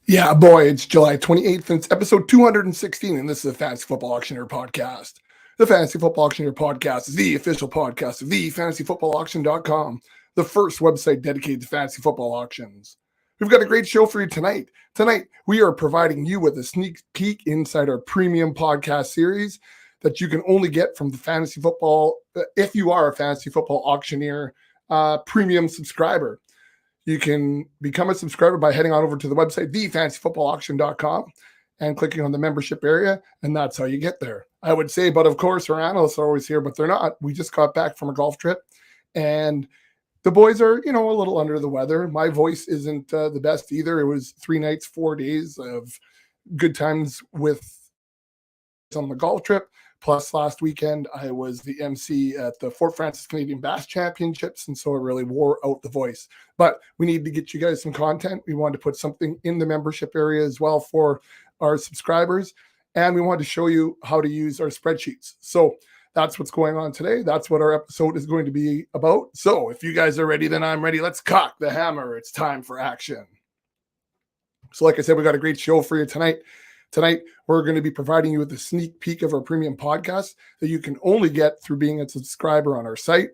Yeah, boy, it's July 28th and it's episode 216, and this is the Fantasy Football Auctioneer podcast. The Fantasy Football Auctioneer podcast is the official podcast of the fantasyfootballauction.com, the first website dedicated to fantasy football auctions. We've got a great show for you tonight. Tonight, we are providing you with a sneak peek inside our premium podcast series that you can only get from the fantasy football, if you are a fantasy football auctioneer premium subscriber. You can become a subscriber by heading on over to the website, thefantasyfootballauction.com, and clicking on the membership area, and that's how you get there. I would say, but of course, our analysts are always here, but they're not. We just got back from a golf trip, and the boys are, a little under the weather. My voice isn't the best either. It was 3 nights, 4 days of good times on the golf trip. Plus, last weekend, I was the MC at the Fort Francis Canadian Bass Championships, and so it really wore out the voice. But we need to get you guys some content. We wanted to put something in the membership area as well for our subscribers, and we wanted to show you how to use our spreadsheets. So that's what's going on today. That's what our episode is going to be about. So if you guys are ready, then I'm ready. Let's cock the hammer. It's time for action. So like I said, we got a great show for you tonight. Tonight, we're going to be providing you with a sneak peek of our premium podcast that you can only get through being a subscriber on our site.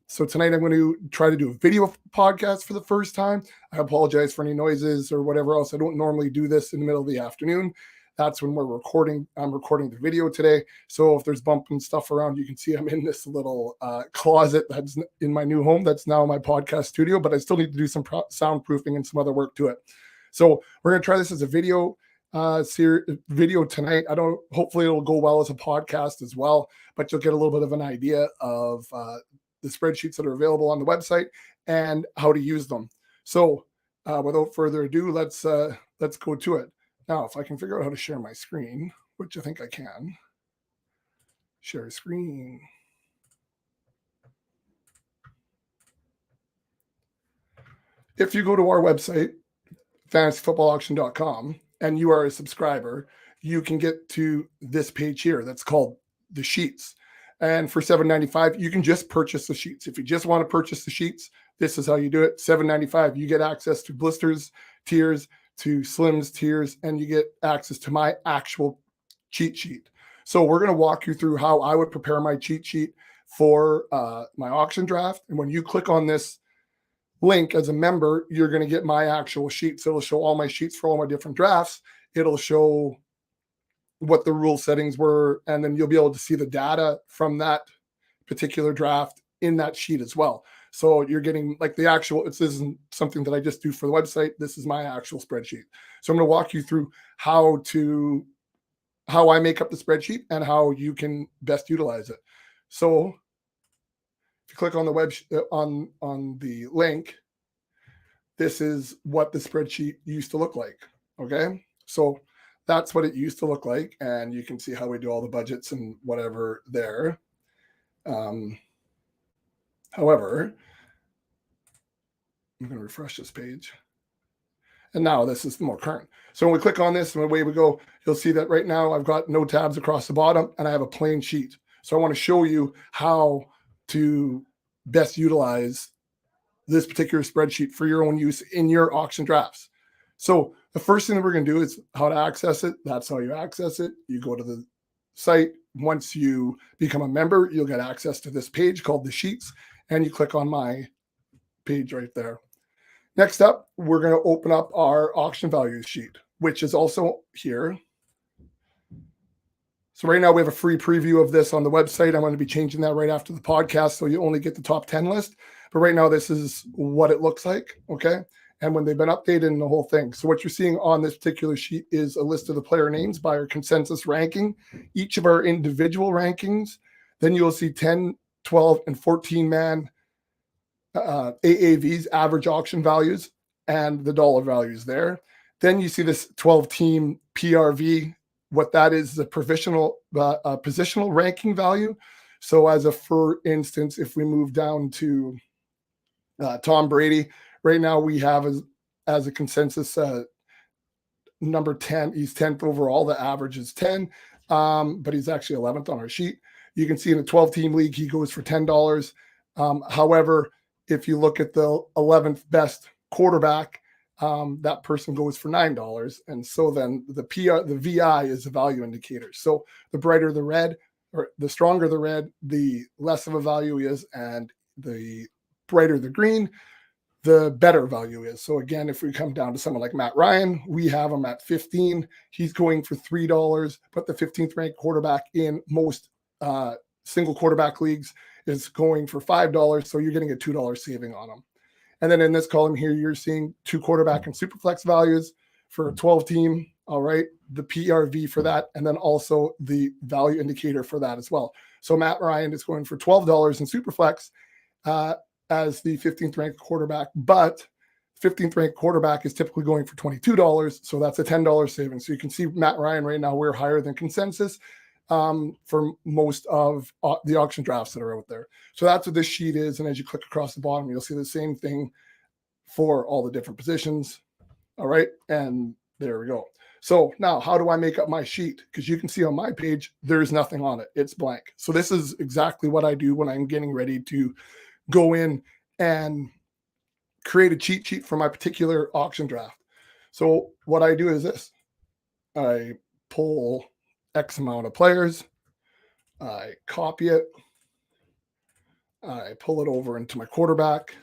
So tonight, I'm going to try to do a video podcast for the first time. I apologize for any noises or whatever else. I don't normally do this in the middle of the afternoon. That's when we're recording. I'm recording the video today. So if there's bumping stuff around, you can see I'm in this little closet that's in my new home. That's now my podcast studio, but I still need to do some soundproofing and some other work to it. So we're going to try this as a video tonight. Hopefully it'll go well as a podcast as well, but you'll get a little bit of an idea of the spreadsheets that are available on the website and how to use them. So without further ado, let's go to it. Now, if I can figure out how to share my screen, which I think I can. Share screen. If you go to our website, fantasyfootballauction.com, and you are a subscriber, you can get to this page here that's called the sheets. And for $7.95, you can just purchase the sheets. If you just want to purchase the sheets, this is how you do it. $7.95, you get access to blisters, tiers, to slims, tiers, and you get access to my actual cheat sheet. So we're going to walk you through how I would prepare my cheat sheet for my auction draft. And when you click on this link as a member, you're going to get my actual sheets. It'll show all my sheets for all my different drafts. It'll show what the rule settings were, and then you'll be able to see the data from that particular draft in that sheet as well. So you're getting like the actual, this isn't something that I just do for the website. This is my actual spreadsheet. So I'm going to walk you through how I make up the spreadsheet and how you can best utilize it. So if you click on the on the link, this is what the spreadsheet used to look like. Okay, so that's what it used to look like, and you can see how we do all the budgets and whatever there. However, I'm going to refresh this page, and now this is more current. So when we click on this and away we go, you'll see that right now I've got no tabs across the bottom, and I have a plain sheet. So I want to show you how to best utilize this particular spreadsheet for your own use in your auction drafts. So the first thing that we're going to do is how to access it. That's how you access it. You go to the site. Once you become a member, you'll get access to this page called the sheets, and you click on my page right there. Next up, we're going to open up our auction values sheet, which is also here. So right now we have a free preview of this on the website. I'm going to be changing that right after the podcast, so you only get the top 10 list. But right now, this is what it looks like, okay? And when they've been updated and the whole thing. So what you're seeing on this particular sheet is a list of the player names by our consensus ranking, each of our individual rankings. Then you'll see 10, 12, and 14-man AAVs, average auction values, and the dollar values there. Then you see this 12-team PRV. What that is a positional ranking value. So as a, for instance, if we move down to Tom Brady, right now we have as a consensus number 10. He's 10th overall. The average is 10, but he's actually 11th on our sheet. You can see in a 12-team league, he goes for $10. However, if you look at the 11th best quarterback, that person goes for $9. And so then the VI is the value indicator. So the brighter the red, or the stronger the red, the less of a value is, and the brighter the green, the better value is. So again, if we come down to someone like Matt Ryan, we have him at 15. He's going for $3, but the 15th ranked quarterback in most single quarterback leagues is going for $5. So you're getting a $2 saving on him. And then in this column here, you're seeing 2 quarterback and Superflex values for a 12 team. All right, the PRV for that, and then also the value indicator for that as well. So Matt Ryan is going for $12 in Superflex as the 15th ranked quarterback, but 15th ranked quarterback is typically going for $22. So that's a $10 savings. So you can see Matt Ryan right now, we're higher than consensus for most of the auction drafts that are out there. So that's what this sheet is. And as you click across the bottom, you'll see the same thing for all the different positions. All right. And there we go. So now how do I make up my sheet? Because you can see on my page, there's nothing on it. It's blank. So this is exactly what I do when I'm getting ready to go in and create a cheat sheet for my particular auction draft. So what I do is this. I pull X amount of players. I copy it. I pull it over into my quarterback.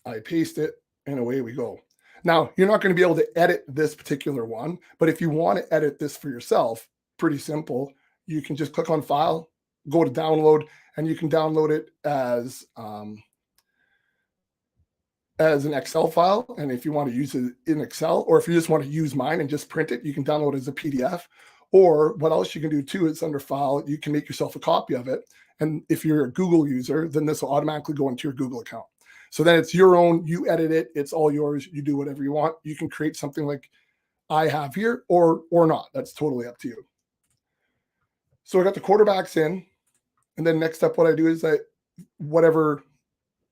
I paste it, and away we go. Now, you're not going to be able to edit this particular one, but if you want to edit this for yourself, pretty simple. You can just click on File, go to Download, and you can download it as an Excel file. And if you want to use it in Excel, or if you just want to use mine and just print it, you can download it as a PDF. Or what else you can do too is under File, you can make yourself a copy of it. And if you're a Google user, then this will automatically go into your Google account. So then it's your own, you edit it, it's all yours, you do whatever you want. You can create something like I have here or not. That's totally up to you. So I got the quarterbacks in, and then next up what I do is whatever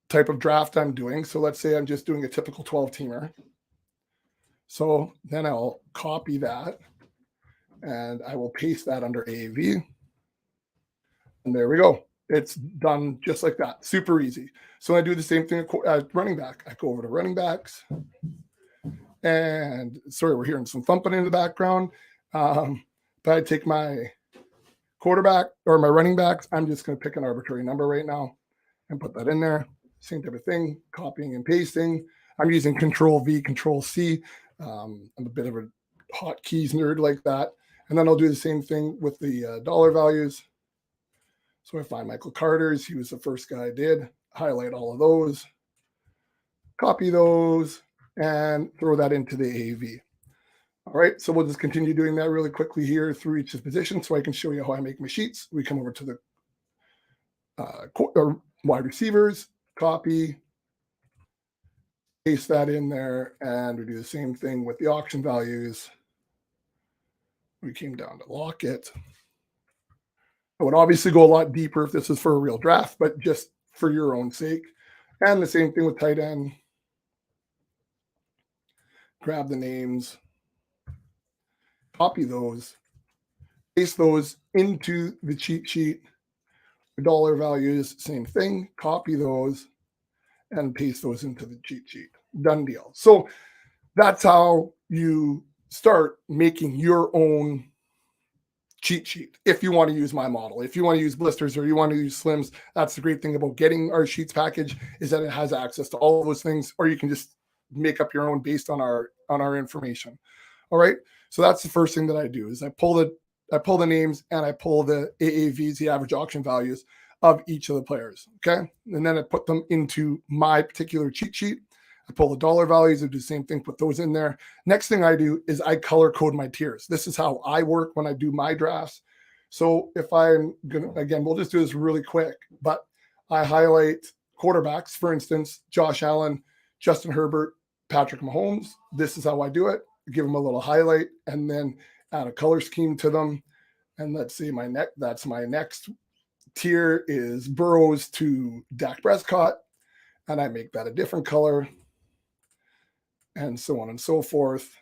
type of draft I'm doing. So let's say I'm just doing a typical 12-teamer. So then I'll copy that and I will paste that under AAV. And there we go. It's done just like that. Super easy. So I do the same thing at running back. I go over to running backs. And sorry, we're hearing some thumping in the background. But I take my quarterback or my running backs. I'm just going to pick an arbitrary number right now and put that in there. Same type of thing, copying and pasting. I'm using Control V, Control C. I'm a bit of a hotkeys nerd like that. And then I'll do the same thing with the dollar values. So I find Michael Carter's. He was the first guy I did. Highlight all of those, copy those, and throw that into the AAV. All right, so we'll just continue doing that really quickly here through each position so I can show you how I make my sheets. We come over to the wide receivers, copy, paste that in there, and we do the same thing with the auction values. We came down to Lockett. I would obviously go a lot deeper if this is for a real draft, but just for your own sake. And the same thing with tight end. Grab the names, copy those, paste those into the cheat sheet. The dollar values, same thing, copy those and paste those into the cheat sheet. Done deal. So that's how you start making your own cheat sheet. If you want to use my model, if you want to use blisters or you want to use slims, that's the great thing about getting our sheets package is that it has access to all of those things, or you can just make up your own based on our information. All right. So that's the first thing that I do is I pull the names and I pull the AAVs, the average auction values of each of the players. Okay. And then I put them into my particular cheat sheet. I pull the dollar values, I do the same thing, put those in there. Next thing I do is I color code my tiers. This is how I work when I do my drafts. So if I'm going to, again, we'll just do this really quick, but I highlight quarterbacks, for instance, Josh Allen, Justin Herbert, Patrick Mahomes. This is how I do it. Give them a little highlight and then add a color scheme to them. And let's see that's my next tier is Burrows to Dak Prescott. And I make that a different color. And so on and so forth.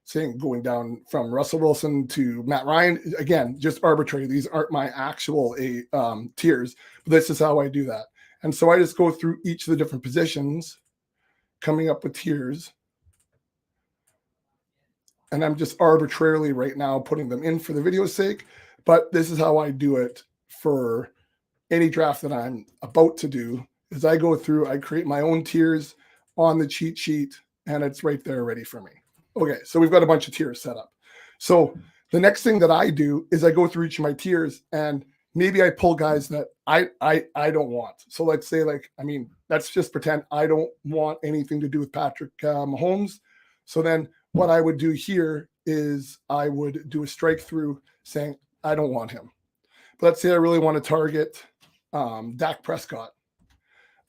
Saying going down from Russell Wilson to Matt Ryan, again, just arbitrary. These aren't my actual tiers, but this is how I do that. And so I just go through each of the different positions coming up with tiers. And I'm just arbitrarily right now putting them in for the video's sake. But this is how I do it for any draft that I'm about to do. Is I go through, I create my own tiers on the cheat sheet, and it's right there ready for me. Okay, so we've got a bunch of tiers set up. So the next thing that I do is I go through each of my tiers, and maybe I pull guys that I don't want. So let's say, like, I mean, let's just pretend I don't want anything to do with Patrick Mahomes. So then what I would do here is I would do a strike through saying I don't want him. But let's say I really want to target Dak Prescott.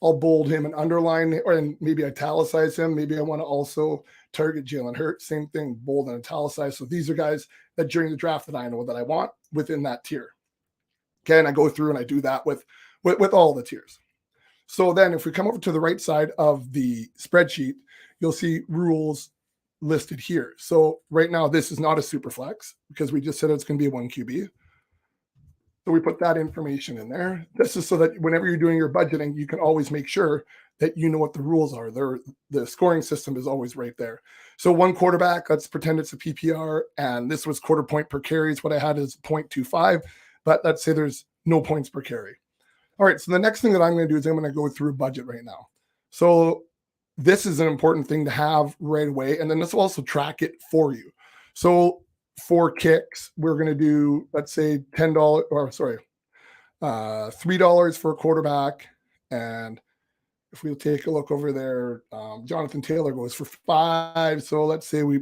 I'll bold him and underline, or and maybe italicize him. Maybe I want to also target Jalen Hurts. Same thing, bold and italicize. So these are guys that during the draft that I know that I want within that tier. Okay, and I go through and I do that with all the tiers. So then if we come over to the right side of the spreadsheet, you'll see rules listed here. So right now, this is not a Superflex because we just said it's going to be a 1 QB. So we put that information in there. This is so that whenever you're doing your budgeting, you can always make sure that you know what the rules are. The scoring system is always right there. So one quarterback, let's pretend it's a PPR, and this was quarter point per carry. What I had is 0.25, but let's say there's no points per carry. All right, so the next thing that I'm going to do is I'm going to go through a budget right now. So this is an important thing to have right away, and then this will also track it for you. So for kicks, we're going to do, let's say $10 or sorry, $3 for a quarterback. And if we'll take a look over there, Jonathan Taylor goes for $5. So let's say we're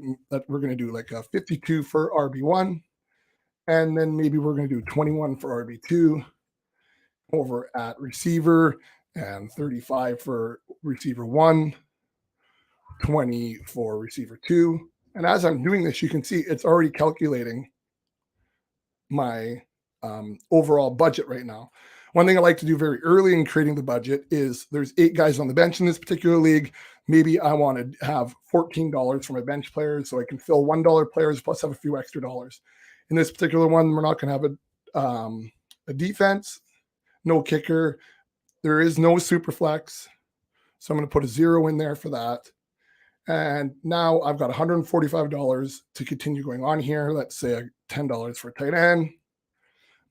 going to do like a 52 for RB1. And then maybe we're going to do 21 for RB2 over at receiver, and 35 for receiver 1, 20 for receiver 2. And as I'm doing this, you can see it's already calculating my overall budget right now. One thing I like to do very early in creating the budget is there's 8 guys on the bench in this particular league. Maybe I want to have $14 for my bench players so I can fill $1 players plus have a few extra dollars. In this particular one, we're not going to have a defense, no kicker. There is no Superflex. So I'm going to put a 0 in there for that. And now I've got $145 to continue going on here. Let's say $10 for a tight end.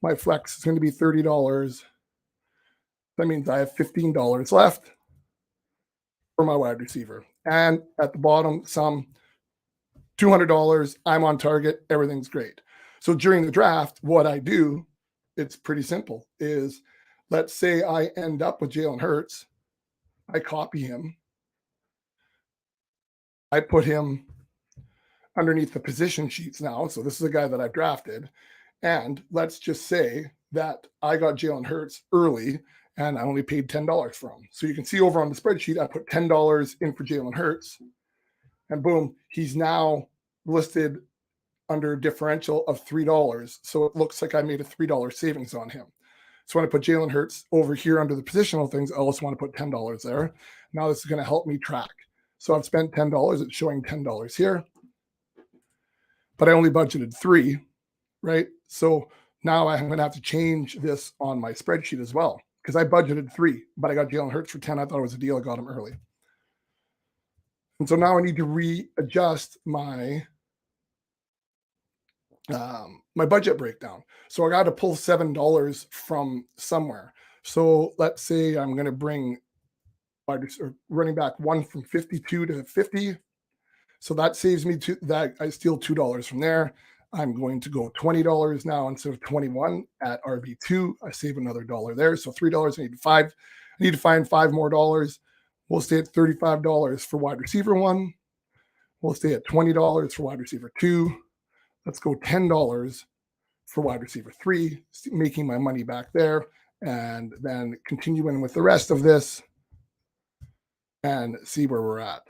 My flex is going to be $30. That means I have $15 left for my wide receiver. And at the bottom, some $200. I'm on target. Everything's great. So during the draft, what I do, it's pretty simple, is let's say I end up with Jalen Hurts. I copy him. I put him underneath the position sheets now. So this is a guy that I've drafted. And let's just say that I got Jalen Hurts early and I only paid $10 for him. So you can see over on the spreadsheet, I put $10 in for Jalen Hurts. And boom, he's now listed under a differential of $3. So it looks like I made a $3 savings on him. So when I put Jalen Hurts over here under the positional things, I also want to put $10 there. Now this is going to help me track. So I've spent $10. It's showing $10 here. But I only budgeted $3, right? So now I'm going to have to change this on my spreadsheet as well because I budgeted $3, but I got Jalen Hurts for 10. I thought it was a deal. I got him early. And so now I need to readjust my my budget breakdown. So I got to pull $7 from somewhere. So let's say I'm going to bring running back 1 from 52 to 50. So that saves me that I steal $2 from there. I'm going to go $20 now instead of 21 at RB2. I save another $1 there. So $3. I need $5. I need to find $5 more dollars. We'll stay at $35 for wide receiver 1. We'll stay at $20 for wide receiver 2. Let's go $10 for wide receiver 3, making my money back there, and then continuing with the rest of this and see where we're at.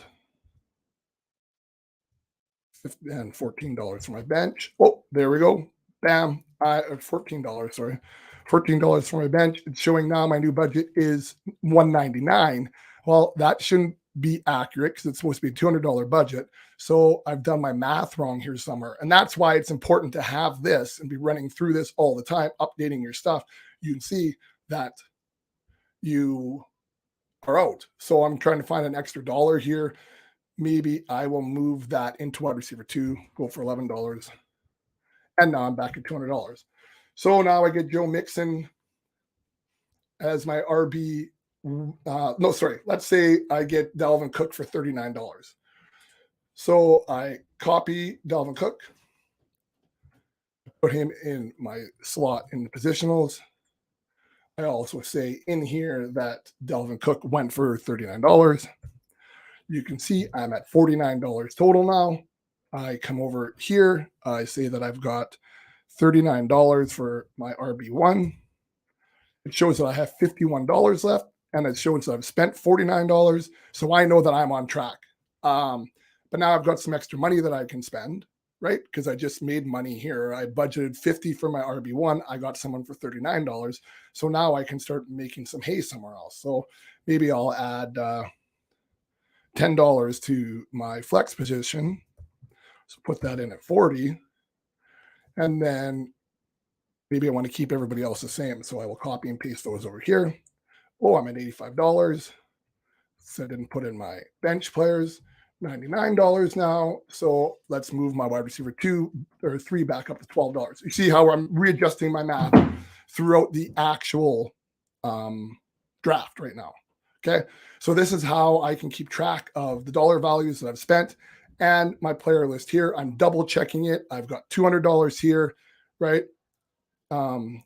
And $14 for my bench. Oh, there we go. Bam. $14, sorry. $14 for my bench. It's showing now my new budget is $199. Well, that shouldn't be accurate because it's supposed to be a $200 budget. So I've done my math wrong here somewhere. And that's why it's important to have this and be running through this all the time, updating your stuff. You can see that you are out. So I'm trying to find an extra dollar here. Maybe I will move that into wide receiver 2, go for $11. And now I'm back at $200. So now I get Joe Mixon as my RB. No, sorry. Let's say I get Dalvin Cook for $39. So I copy Dalvin Cook, put him in my slot in the positionals. I also say in here that Dalvin Cook went for $39. You can see I'm at $49 total now. I come over here. I say that I've got $39 for my RB1. It shows that I have $51 left, and it shows that I've spent $49. So I know that I'm on track. But now I've got some extra money that I can spend, right? Because I just made money here. I budgeted $50 for my RB1. I got someone for $39. So now I can start making some hay somewhere else. So maybe I'll add $10 to my flex position. So put that in at 40. And then maybe I want to keep everybody else the same. So I will copy and paste those over here. Oh, I'm at $85. So I didn't put in my bench players. $99 now. So let's move my wide receiver 2 or 3 back up to $12. You see how I'm readjusting my math throughout the actual draft right now. Okay. So this is how I can keep track of the dollar values that I've spent and my player list here. I'm double checking it. I've got $200 here, right?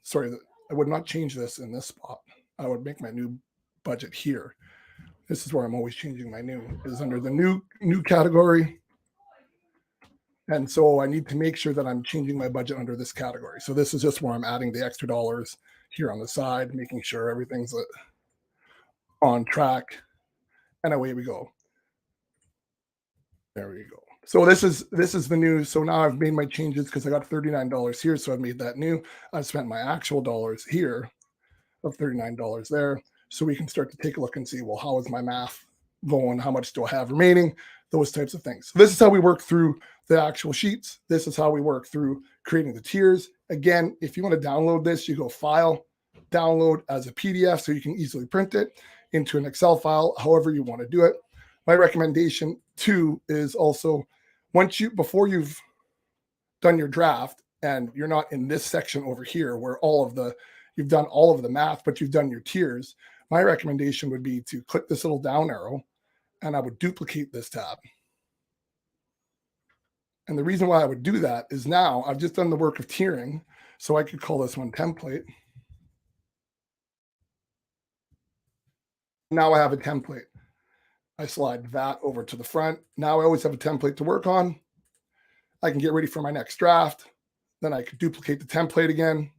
Sorry, I would not change this in this spot. I would make my new budget here. This is where I'm always changing my new, is under the new category. And so I need to make sure that I'm changing my budget under this category. So this is just where I'm adding the extra dollars here on the side, making sure everything's on track. And away we go. There we go. So this is the new. So now I've made my changes because I got $39 here. So I've made that new. I've spent my actual dollars here of $39 there. So we can start to take a look and see, well, how is my math going? How much do I have remaining? Those types of things. So this is how we work through the actual sheets. This is how we work through creating the tiers. Again, if you want to download this, you go File, Download as a PDF so you can easily print it into an Excel file, however you want to do it. My recommendation too is also before you've done your draft and you're not in this section over here where you've done all of the math, but you've done your tiers. My recommendation would be to click this little down arrow and I would duplicate this tab. And the reason why I would do that is now I've just done the work of tiering. So I could call this one template. Now I have a template. I slide that over to the front. Now I always have a template to work on. I can get ready for my next draft. Then I could duplicate the template again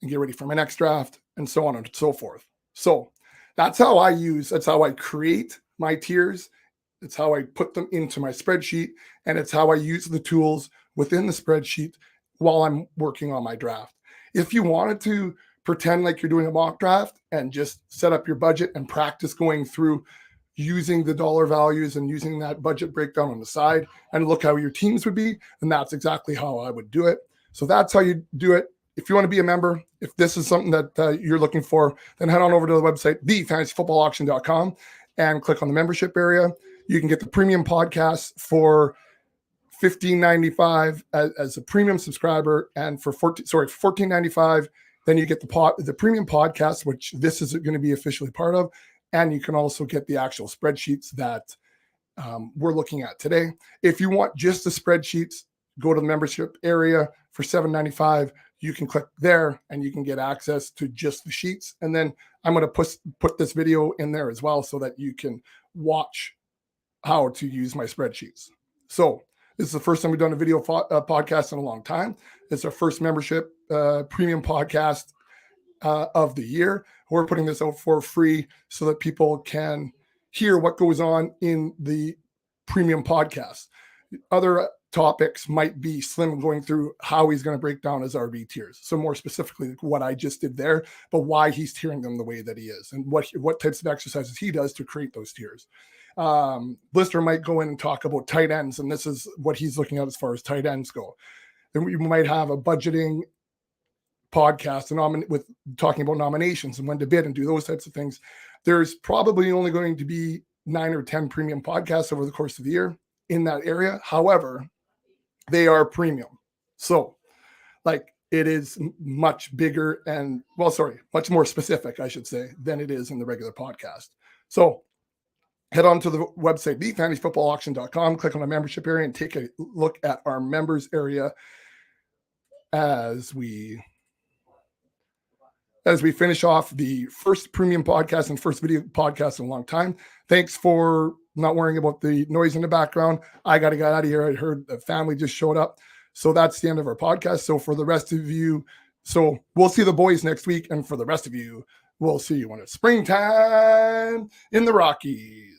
and get ready for my next draft and so on and so forth. So that's how I create my tiers. It's how I put them into my spreadsheet, and it's how I use the tools within the spreadsheet while I'm working on my draft. If you wanted to pretend like you're doing a mock draft and just set up your budget and practice going through using the dollar values and using that budget breakdown on the side and look how your teams would be, then that's exactly how I would do it. So that's how you do it. If you want to be a member, if this is something that you're looking for, then head on over to the website, thefantasyfootballauction.com, and click on the membership area. You can get the premium podcast for $15.95 as a premium subscriber, and for $14.95, then you get the premium podcast, which this is going to be officially part of, and you can also get the actual spreadsheets that we're looking at today. If you want just the spreadsheets, go to the membership area for $7.95. You can click there and you can get access to just the sheets. And then I'm going to put this video in there as well so that you can watch how to use my spreadsheets. So this is the first time we've done a video podcast in a long time. It's our first membership premium podcast of the year. We're putting this out for free so that people can hear what goes on in the premium podcast. Other topics might be Slim going through how he's going to break down his RB tiers. So more specifically, what I just did there, but why he's tiering them the way that he is and what types of exercises he does to create those tiers. Blister might go in and talk about tight ends, and this is what he's looking at as far as tight ends go. Then we might have a budgeting podcast and with talking about nominations and when to bid and do those types of things. There's probably only going to be 9 or 10 premium podcasts over the course of the year in that area. However, they are premium. So like it is much bigger and much more specific, I should say, than it is in the regular podcast. So head on to the website, thefantasyfootballauction.com, click on the membership area and take a look at our members area as we finish off the first premium podcast and first video podcast in a long time. Thanks for not worrying about the noise in the background. I got to get out of here. I heard the family just showed up. So that's the end of our podcast. So for the rest of you, so we'll see the boys next week. And for the rest of you, we'll see you when it's springtime in the Rockies.